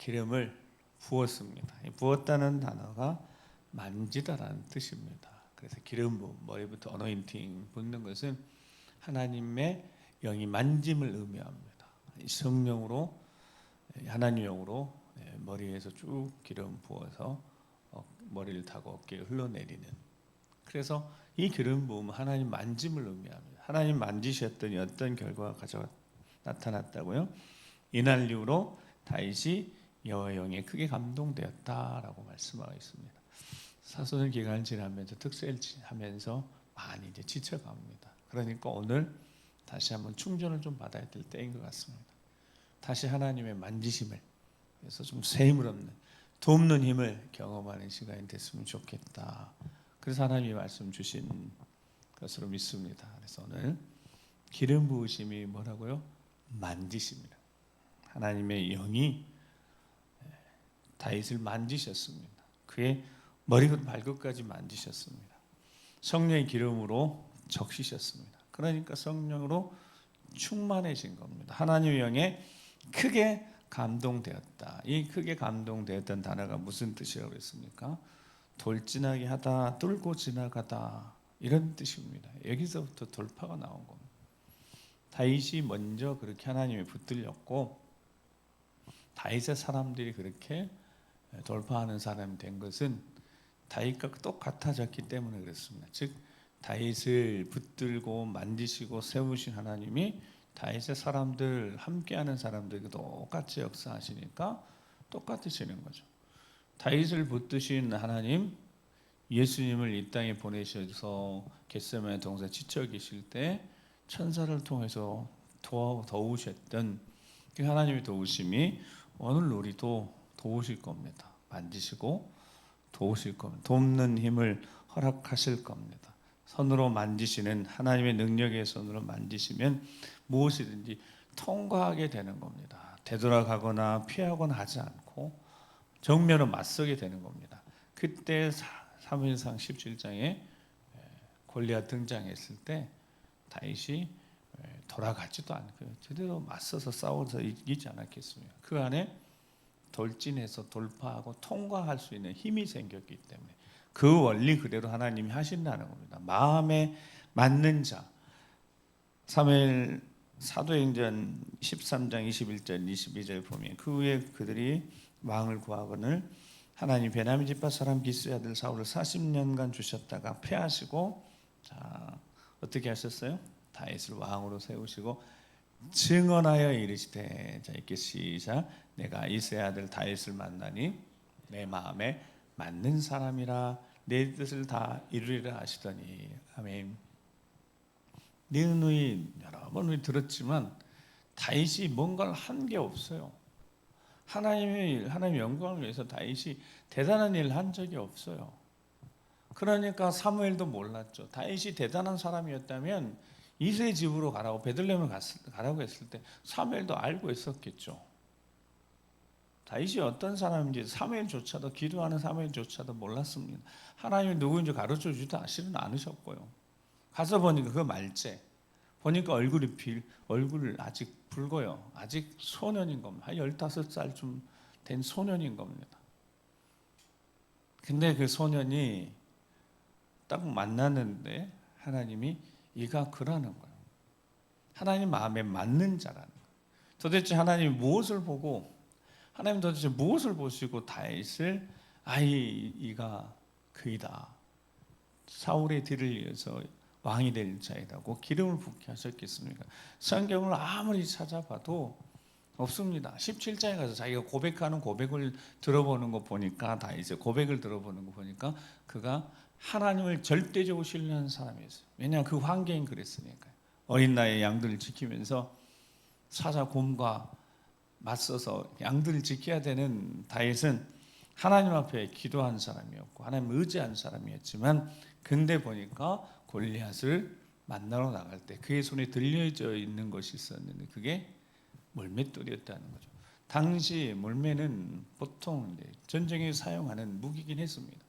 기름을 부었습니다. 부었다는 단어가 만지다라는 뜻입니다. 그래서 기름 부음, 머리부터 어노인팅 붓는 것은 하나님의 영이 만짐을 의미합니다. 성령으로 하나님 영으로 머리에서 쭉 기름 부어서 머리를 타고 어깨에 흘러내리는. 그래서 이 기름 부음은 하나님 만짐을 의미합니다. 하나님 만지셨더니 어떤 결과가 나타났다고요? 이날 이후로 다윗이 여호와의 영에 크게 감동되었다라고 말씀하고 있습니다. 사소한 기간을 지나면서 특세를 하면서 많이 이제 지쳐갑니다. 그러니까 오늘 다시 한번 충전을 좀 받아야 될 때인 것 같습니다. 다시 하나님의 만지심을, 그래서 좀 새 힘을 얻는, 돕는 힘을 경험하는 시간이 됐으면 좋겠다. 그래서 하나님이 말씀 주신 것으로 믿습니다. 그래서 오늘 기름 부으심이 뭐라고요? 만지심이라. 하나님의 영이 다윗을 만지셨습니다. 그의 머리부터 발끝까지 만지셨습니다. 성령의 기름으로 적시셨습니다. 그러니까 성령으로 충만해진 겁니다. 하나님의 영에 크게 감동되었다. 이 크게 감동되었던 단어가 무슨 뜻이라고 했습니까? 돌진하게 하다, 뚫고 지나가다, 이런 뜻입니다. 여기서부터 돌파가 나온 겁니다. 다윗이 먼저 그렇게 하나님에 붙들렸고 다윗의 사람들이 그렇게 돌파하는 사람이 된 것은 다윗과 똑같아졌기 때문에 그렇습니다. 즉 다윗을 붙들고 만지시고 세우신 하나님이 다윗의 사람들, 함께하는 사람들과 똑같이 역사하시니까 똑같으시는 거죠. 다윗을 붙드신 하나님, 예수님을 이 땅에 보내셔서 겟세마네 동산에 지쳐 계실 때 천사를 통해서 도우셨던 그 하나님의 도우심이 오늘 우리도 도우실 겁니다. 만지시고 도우실 겁니다. 돕는 힘을 허락하실 겁니다. 손으로 만지시는 하나님의 능력의 손으로 만지시면 무엇이든지 통과하게 되는 겁니다. 되돌아가거나 피하거나 하지 않고 정면으로 맞서게 되는 겁니다. 그때 사무엘상 17장에 골리앗 등장했을 때 다윗이 돌아가지도 않고 제대로 맞서서 싸워서 이기지 않았겠습니까? 그 안에 돌진해서 돌파하고 통과할 수 있는 힘이 생겼기 때문에 그 원리 그대로 하나님이 하신다는 겁니다. 마음에 맞는 자, 사무엘 사도행전 13장 21절 22절 보면 그 후에 그들이 왕을 구하거늘 하나님 베냐민 지파 사람 기스의 아들 사울을 40년간 주셨다가 패하시고, 자 어떻게 하셨어요? 다윗을 왕으로 세우시고 증언하여 이르시되, 자 읽기 시작. 내가 이새의 아들 다윗을 만나니 내 마음에 맞는 사람이라 내 뜻을 다 이루리라 하시더니. 아멘. 누누이 여러 번 우리 들었지만 다윗이 뭔가를 한 게 없어요. 하나님의 영광을 위해서 다윗이 대단한 일을 한 적이 없어요. 그러니까 사무엘도 몰랐죠. 다윗이 대단한 사람이었다면 이새의 집으로 가라고, 베들레헴을 가라고 했을 때 사무엘도 알고 있었겠죠. 다윗이 어떤 사람인지 사무엘조차도, 기도하는 사무엘조차도 몰랐습니다. 하나님이 누구인지 가르쳐 주지도 사실은 않으셨고요. 가서 보니까 그 말째 보니까 얼굴을 아직 붉어요. 아직 소년인 겁니다. 한 15살쯤 된 소년인 겁니다. 근데 그 소년이 딱 만났는데 하나님이 이가 그라는 거예요. 하나님 마음에 맞는 자라는 거예요. 도대체 하나님이 무엇을 보고, 하나님 도대체 무엇을 보시고 다윗을 이가 그이다, 사울의 뒤를 이어서 왕이 될 자이라고 기름을 붓게 하셨겠습니까? 성경을 아무리 찾아봐도 없습니다. 17장에 가서 자기가 고백하는 고백을 들어보는 거 보니까, 다윗의 고백을 들어보는 거 보니까 그가 하나님을 절대적으로 신뢰하는 사람이었어요. 왜냐하면 그 환경이 그랬으니까요. 어린 나이에 양들을 지키면서 사자 곰과 맞서서 양들을 지켜야 되는 다윗은 하나님 앞에 기도한 사람이었고 하나님을 의지한 사람이었지만, 근데 보니까 골리앗을 만나러 나갈 때 그의 손에 들려져 있는 것이 있었는데 그게 멀맷돌이었다는 거죠. 당시 멀매는 보통 전쟁에 사용하는 무기긴 했습니다.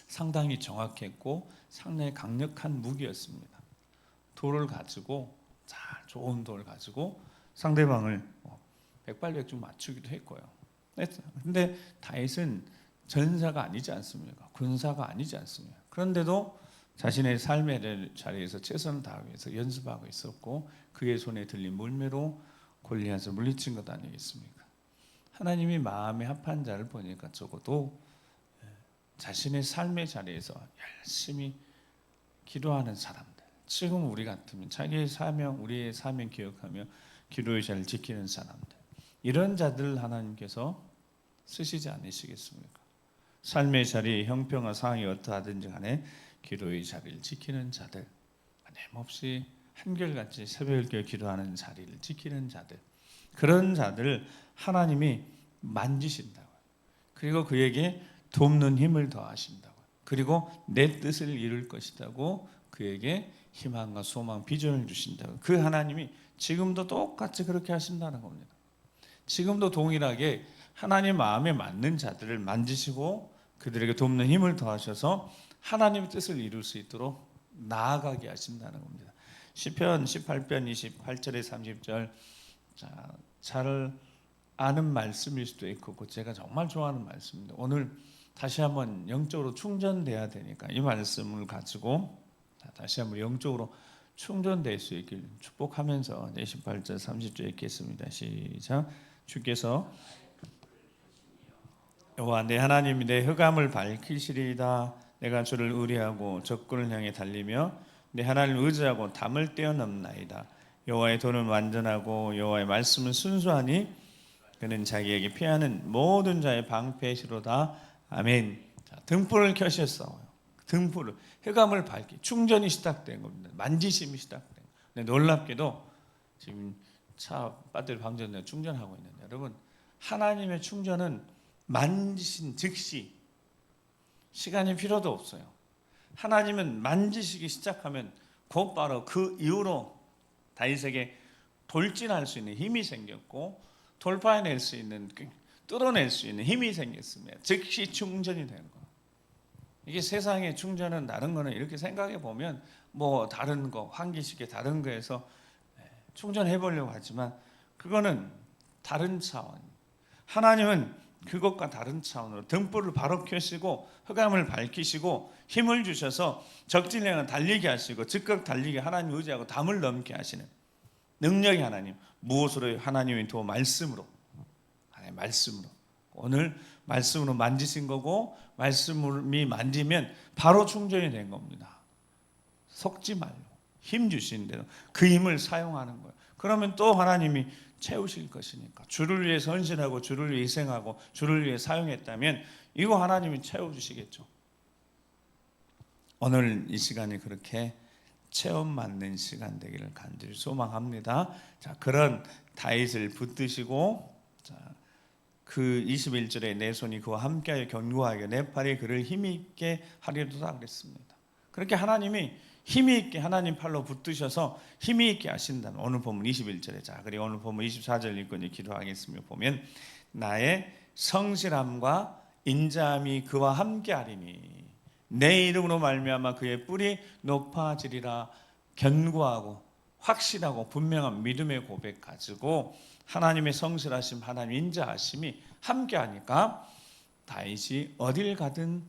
상당히 정확했고 상당히 강력한 무기였습니다. 돌을 가지고, 좋은 돌을 가지고 상대방을 백발백중 맞추기도 했고요. 근데 다윗은 전사가 아니지 않습니까? 군사가 아니지 않습니까? 그런데도 자신의 삶의 자리에서 최선을 다하기 위해서 연습하고 있었고 그의 손에 들린 물매로 골리앗을 물리친 것 아니겠습니까? 하나님이 마음에 합한 자를 보니까 적어도 자신의 삶의 자리에서 열심히 기도하는 사람들, 지금 우리 같으면 자기의 사명, 우리의 사명 기억하며 기도의 자리를 지키는 사람들, 이런 자들 하나님께서 쓰시지 않으시겠습니까? 삶의 자리, 형평과 상황이 어떠하든지 간에 기도의 자리를 지키는 자들, nem없이 한결같이 새벽에 기도하는 자리를 지키는 자들, 그런 자들을 하나님이 만지신다고요. 그리고 그에게 돕는 힘을 더하신다고요. 그리고 내 뜻을 이룰 것이라고 그에게 희망과 소망, 비전을 주신다고요. 그 하나님이 지금도 똑같이 그렇게 하신다는 겁니다. 지금도 동일하게 하나님 마음에 맞는 자들을 만지시고 그들에게 돕는 힘을 더하셔서 하나님의 뜻을 이룰 수 있도록 나아가게 하신다는 겁니다. 시편 18편 28절에 30절, 잘 아는 말씀일 수도 있고 제가 정말 좋아하는 말씀입니다. 오늘 다시 한번 영적으로 충전돼야 되니까 이 말씀을 가지고 다시 한번 영적으로 충전될 수 있길 축복하면서 28절 30절 읽겠습니다. 시작. 주께서 여호와 내 하나님이 내 흑암을 밝히시리이다. 내가 주를 의뢰하고 적군을 향해 달리며 내 하나님을 의지하고 담을 뛰어넘나이다. 여호와의 도는 완전하고 여호와의 말씀은 순수하니 그는 자기에게 피하는 모든 자의 방패시로다. 아멘. 등불을 켜셨어요. 등불을, 흑암을 밝히 충전이 시작된 겁니다. 만지심이 시작된 겁니다. 근데 놀랍게도 지금 차 배터리 방전돼 충전하고 있는데, 여러분, 하나님의 충전은 만지신 즉시 시간이 필요도 없어요. 하나님은 만지시기 시작하면 곧바로 그 이후로 다윗에게 돌진할 수 있는 힘이 생겼고 돌파해낼 수 있는, 뚫어낼 수 있는 힘이 생겼습니다. 즉시 충전이 되는 거예요. 이게 세상의 충전은 다른 거는 이렇게 생각해 보면 뭐 다른 거, 환기시계 다른 거에서 충전해 보려고 하지만 그거는 다른 차원. 하나님은 그것과 다른 차원으로 등불을 바로 켜시고 흑암을 밝히시고 힘을 주셔서 적진량을 달리게 하시고 즉각 달리게 하나님 의지하고 담을 넘게 하시는 능력의 하나님. 무엇으로? 하나님의 도 말씀으로. 하나님의 말씀으로. 오늘 말씀으로 만지신 거고 말씀이 만지면 바로 충전이 된 겁니다. 속지 말고 힘 주신 대로 그 힘을 사용하는 거예요. 그러면 또 하나님이 채우실 것이니까. 주를 위해 헌신하고 주를 위해 희생하고 주를 위해 사용했다면 이거 하나님이 채워주시겠죠. 오늘 이 시간이 그렇게 체험 맞는 시간 되기를 간절히 소망합니다. 자, 그런 다윗을 붙드시고, 자, 그 21절에 내 손이 그와 함께하여 견고하게 내 팔이 그를 힘이 있게 하리로다 그랬습니다. 그렇게 하나님이 힘이 있게 하나님 팔로 붙드셔서 힘이 있게 하신다는 오늘 본문 21절에, 자, 그리고 오늘 본문 24절 읽고 이제 기도하겠습니다. 보면 나의 성실함과 인자함이 그와 함께하리니 내 이름으로 말미암아 그의 뿔이 높아지리라. 견고하고 확실하고 분명한 믿음의 고백 가지고 하나님의 성실하심, 하나님의 인자하심이 함께하니까 다윗이 어딜 가든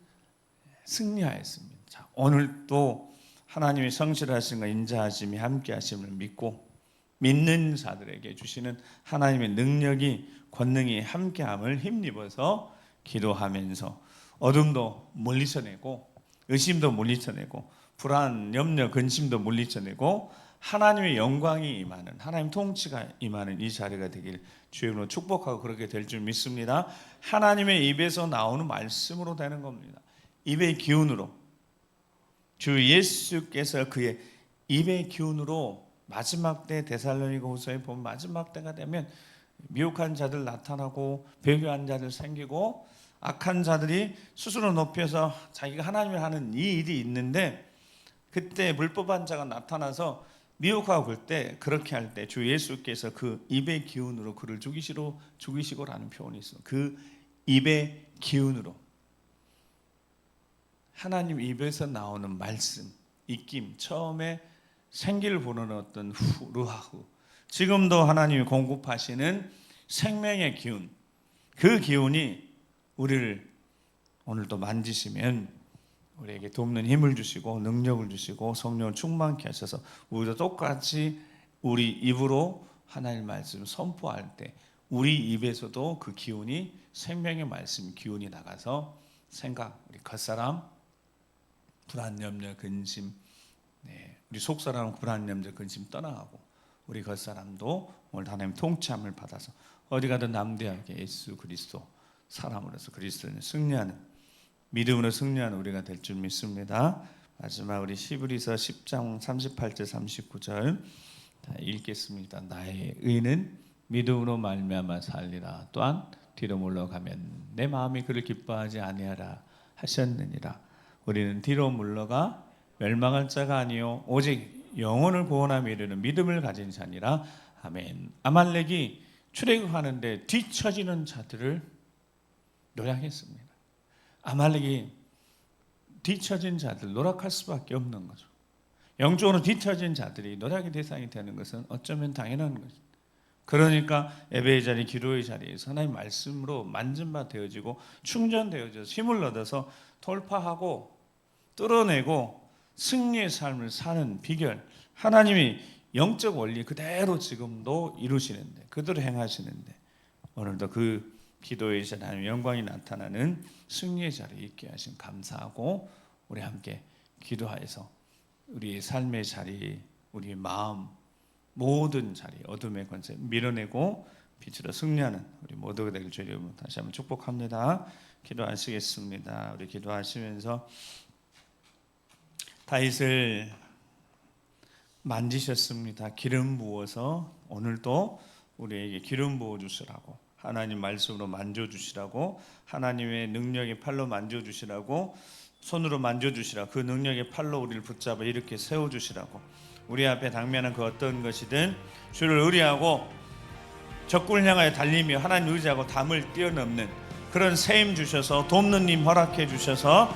승리하였습니다. 자, 오늘 또 하나님의 성실하심과 인자하심이 함께하심을 믿고 믿는 자들에게 주시는 하나님의 능력이, 권능이 함께함을 힘입어서 기도하면서 어둠도 물리쳐내고 의심도 물리쳐내고 불안, 염려, 근심도 물리쳐내고 하나님의 영광이 임하는, 하나님 통치가 임하는 이 자리가 되길 주의 이름으로 축복하고 그렇게 될 줄 믿습니다. 하나님의 입에서 나오는 말씀으로 되는 겁니다. 입의 기운으로, 주 예수께서 그의 입의 기운으로 마지막 때 데살로니가후서에 보면 마지막 때가 되면 미혹한 자들 나타나고 배교한 자들 생기고 악한 자들이 스스로 높여서 자기가 하나님을 하는 이 일이 있는데, 그때 불법한 자가 나타나서 미혹하고 그럴 때, 그렇게 할 때 주 예수께서 그 입의 기운으로 그를 죽이시고라는 표현이 있어요. 그 입의 기운으로, 하나님 입에서 나오는 말씀, 입김, 처음에 생기를 보는 어떤 루하후, 지금도 하나님이 공급하시는 생명의 기운, 그 기운이 우리를 오늘도 만지시면 우리에게 돕는 힘을 주시고 능력을 주시고 성령을 충만케 하셔서 우리도 똑같이 우리 입으로 하나님의 말씀 선포할 때 우리 입에서도 그 기운이 생명의 말씀 기운이 나가서 생각, 우리 겉사람 불안, 염려, 근심, 우리 속사람 불안, 염려, 근심 떠나가고 우리 겉사람도 오늘 하나님 통치함을 받아서 어디 가든 남대하게 예수 그리스도 사람으로서 그리스도는 승리하는 믿음으로 승리하는 우리가 될 줄 믿습니다. 마지막 우리 히브리서 10장 38절 39절 읽겠습니다. 나의 의는 믿음으로 말미암아 살리라. 또한 뒤로 물러가면 내 마음이 그를 기뻐하지 아니하라 하셨느니라. 우리는 뒤로 물러가 멸망할 자가 아니요 오직 영혼을 구원하며 이르는 믿음을 가진 자니라. 아멘. 아말렉이 출애굽하는데 뒤처지는 자들을 노략했습니다. 아말렉이 뒤처진 자들 노력할 수밖에 없는 거죠. 영적으로 뒤처진 자들이 노력의 대상이 되는 것은 어쩌면 당연한 거죠. 그러니까 예배의 자리, 기도의 자리에서 하나님의 말씀으로 만진 바 되어지고 충전되어져서 힘을 얻어서 돌파하고 뚫어내고 승리의 삶을 사는 비결, 하나님이 영적 원리 그대로 지금도 이루시는데 그대로 행하시는데 오늘도 그 기도의 자리, 하나님의 영광이 나타나는 승리의 자리에 있게 하신 감사하고 우리 함께 기도하여서 우리의 삶의 자리, 우리의 마음 모든 자리, 어둠의 권세 밀어내고 빛으로 승리하는 우리 모두가 되길 주의 이름으로 다시 한번 축복합니다. 기도하시겠습니다. 우리 기도하시면서 다윗을 만지셨습니다. 기름 부어서 오늘도 우리에게 기름 부어 주시라고, 하나님 말씀으로 만져주시라고, 하나님의 능력의 팔로 만져주시라고, 손으로 만져주시라. 그 능력의 팔로 우리를 붙잡아 이렇게 세워주시라고, 우리 앞에 당면한 그 어떤 것이든 주를 의뢰하고 적군을 향하여 달리며 하나님 의지하고 담을 뛰어넘는 그런 세임 주셔서 돕는 힘 허락해 주셔서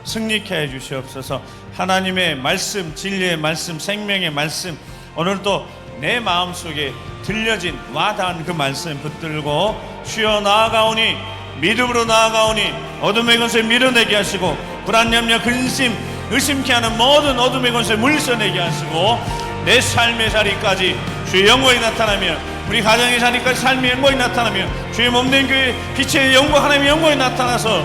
승리케 해 주시옵소서. 하나님의 말씀, 진리의 말씀, 생명의 말씀 오늘도 내 마음속에 들려진 와닿은 그 말씀 붙들고 주여 나아가오니 믿음으로 나아가오니 어둠의 권세 밀어내게 하시고 불안, 염려, 근심, 의심케 하는 모든 어둠의 권세 물리쳐내게 하시고 내 삶의 자리까지 주의 영광이 나타나며 우리 가정의 자리까지 삶의 영광이 나타나며 주의 몸된 교회 빛의 영광, 하나님의 영광이 나타나서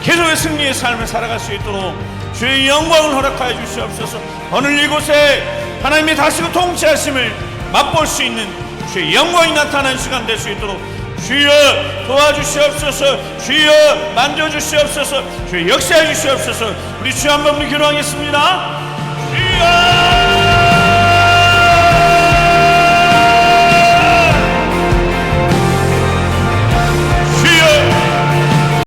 계속의 승리의 삶을 살아갈 수 있도록 주의 영광을 허락하여 주시옵소서. 오늘 이곳에 하나님의 다스리고 통치하심을 맛볼 수 있는 주의 영광이 나타나는 시간 될 수 있도록 주여 도와주시옵소서. 주여 만져주시옵소서. 주여 역사해 주시옵소서. 우리 주 한 번 기도하겠습니다. 주여